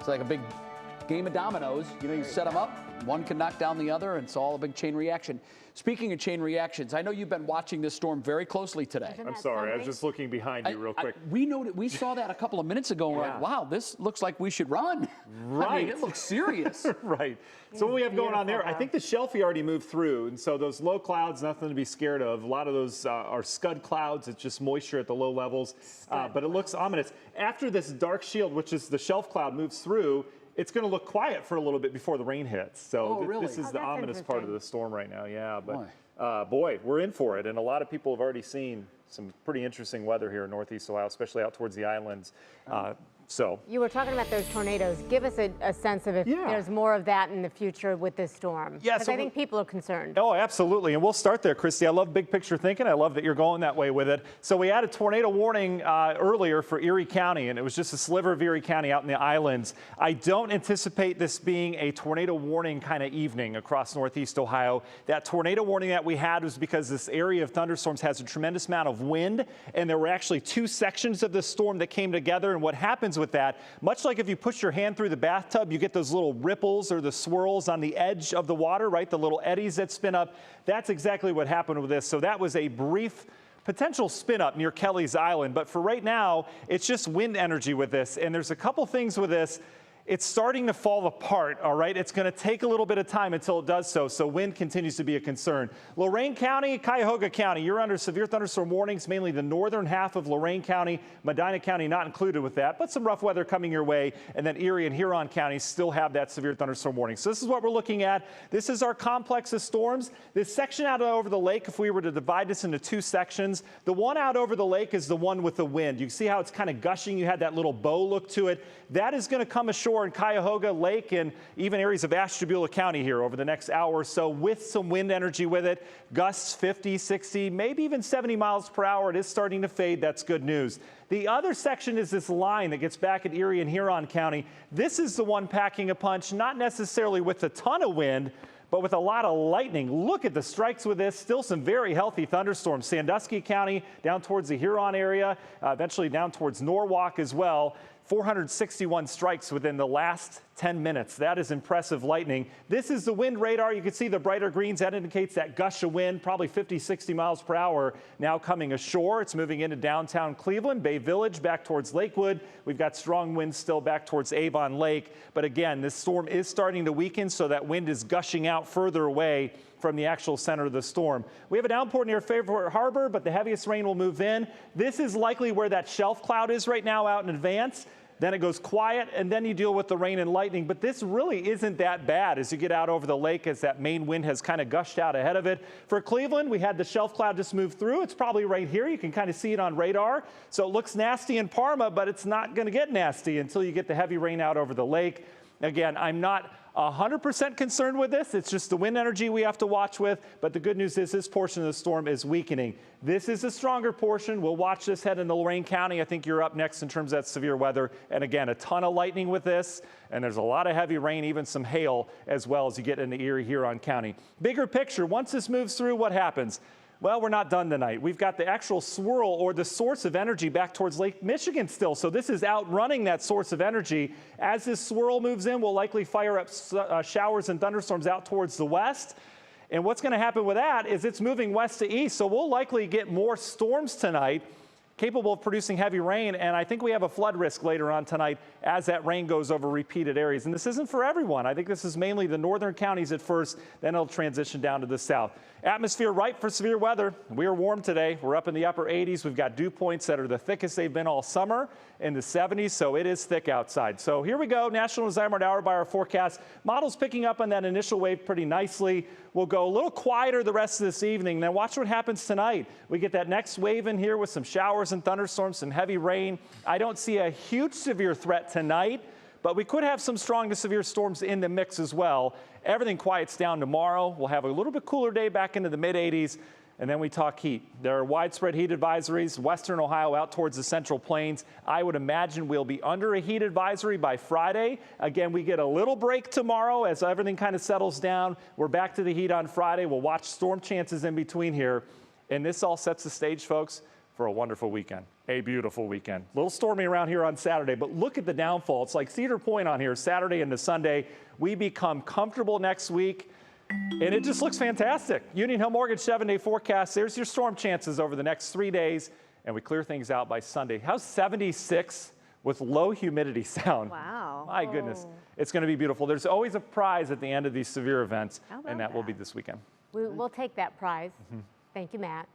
It's like a big game of dominoes. You know, you set them up, one can knock down the other, and it's all a big chain reaction. Speaking of chain reactions, I know you've been watching this storm very closely today. I'm sorry, I was just looking behind you real quick. We saw that a couple of minutes ago. We're like, wow, this looks like we should run. Right. I mean, it looks serious. Right. So what we have going on there, I think the shelfie already moved through, and so those low clouds, nothing to be scared of. A lot of those are scud clouds. It's just moisture at the low levels, but it looks ominous. After this dark shield, which is the shelf cloud, moves through, it's going to look quiet for a little bit before the rain hits. So this is the ominous part of the storm right now. Yeah, but boy, we're in for it. And a lot of people have already seen some pretty interesting weather here in Northeast Ohio, especially out towards the islands. You were talking about those tornadoes. Give us a sense of if there's more of that in the future with this storm. Yeah, because I think people are concerned. Oh, absolutely. And we'll start there, Christy. I love big picture thinking. I love that you're going that way with it. So we had a tornado warning earlier for Erie County, and it was just a sliver of Erie County out in the islands. I don't anticipate this being a tornado warning kind of evening across Northeast Ohio. That tornado warning that we had was because this area of thunderstorms has a tremendous amount of wind, and there were actually two sections of the storm that came together. And what happens with that, much like if you push your hand through the bathtub, you get those little ripples or the swirls on the edge of the water, right? The little eddies that spin up. That's exactly what happened with this. So that was a brief potential spin up near Kelly's Island. But for right now, it's just wind energy with this. And there's a couple things with this. It's starting to fall apart, all right? It's going to take a little bit of time until it does so, so wind continues to be a concern. Lorain County, Cuyahoga County, you're under severe thunderstorm warnings, mainly the northern half of Lorain County. Medina County not included with that, but some rough weather coming your way. And then Erie and Huron counties still have that severe thunderstorm warning. So this is what we're looking at. This is our complex of storms. This section out over the lake, if we were to divide this into two sections, the one out over the lake is the one with the wind. You can see how it's kind of gushing. You had that little bow look to it. That is going to come ashore in Cuyahoga Lake and even areas of Ashtabula County here over the next hour or so with some wind energy with it. Gusts 50, 60, maybe even 70 miles per hour. It is starting to fade. That's good news. The other section is this line that gets back at Erie and Huron County. This is the one packing a punch, not necessarily with a ton of wind, but with a lot of lightning. Look at the strikes with this. Still some very healthy thunderstorms. Sandusky County down towards the Huron area, eventually down towards Norwalk as well. 461 strikes within the last 10 minutes. That is impressive lightning. This is the wind radar. You can see the brighter greens. That indicates that gush of wind, probably 50, 60 miles per hour now coming ashore. It's moving into downtown Cleveland, Bay Village, back towards Lakewood. We've got strong winds still back towards Avon Lake. But again, this storm is starting to weaken, so that wind is gushing out further away from the actual center of the storm. We have a downpour near Fairport Harbor, but the heaviest rain will move in. This is likely where that shelf cloud is right now out in advance. Then it goes quiet, and then you deal with the rain and lightning. But this really isn't that bad as you get out over the lake, as that main wind has kind of gushed out ahead of it. For Cleveland, we had the shelf cloud just move through. It's probably right here. You can kind of see it on radar. So it looks nasty in Parma, but it's not going to get nasty until you get the heavy rain out over the lake. Again, I'm not 100% concerned with this. It's just the wind energy we have to watch with. But the good news is this portion of the storm is weakening. This is a stronger portion. We'll watch this head into Lorain County. I think you're up next in terms of that severe weather. And again, a ton of lightning with this. And there's a lot of heavy rain, even some hail as well as you get into Erie, Huron County. Bigger picture, once this moves through, what happens? Well, we're not done tonight. We've got the actual swirl or the source of energy back towards Lake Michigan still. So this is outrunning that source of energy. As this swirl moves in, we'll likely fire up showers and thunderstorms out towards the west. And what's going to happen with that is it's moving west to east. So we'll likely get more storms tonight capable of producing heavy rain, and I think we have a flood risk later on tonight as that rain goes over repeated areas. And this isn't for everyone. I think this is mainly the northern counties at first, then it'll transition down to the south. Atmosphere ripe for severe weather. We are warm today. We're up in the upper 80s. We've got dew points that are the thickest they've been all summer in the 70s, so it is thick outside. So here we go, National Environment Hour by our forecast. Models picking up on that initial wave pretty nicely. We'll go a little quieter the rest of this evening. Now watch what happens tonight. We get that next wave in here with some showers and thunderstorms, some heavy rain. I don't see a huge severe threat tonight, but we could have some strong to severe storms in the mix as well. Everything quiets down tomorrow. We'll have a little bit cooler day back into the mid-80s. And then we talk heat. There are widespread heat advisories, western Ohio out towards the central plains. I would imagine we'll be under a heat advisory by Friday. Again, we get a little break tomorrow as everything kind of settles down. We're back to the heat on Friday. We'll watch storm chances in between here. And this all sets the stage, folks, for a wonderful weekend, a beautiful weekend. A little stormy around here on Saturday, but look at the downfall. It's like Cedar Point on here, Saturday into Sunday. We become comfortable next week, and it just looks fantastic. Union Hill Mortgage 7-day forecast. There's your storm chances over the next 3 days, and we clear things out by Sunday. How's 76 with low humidity sound? Wow. My goodness. It's going to be beautiful. There's always a prize at the end of these severe events, and that will be this weekend. We'll take that prize. Thank you, Matt.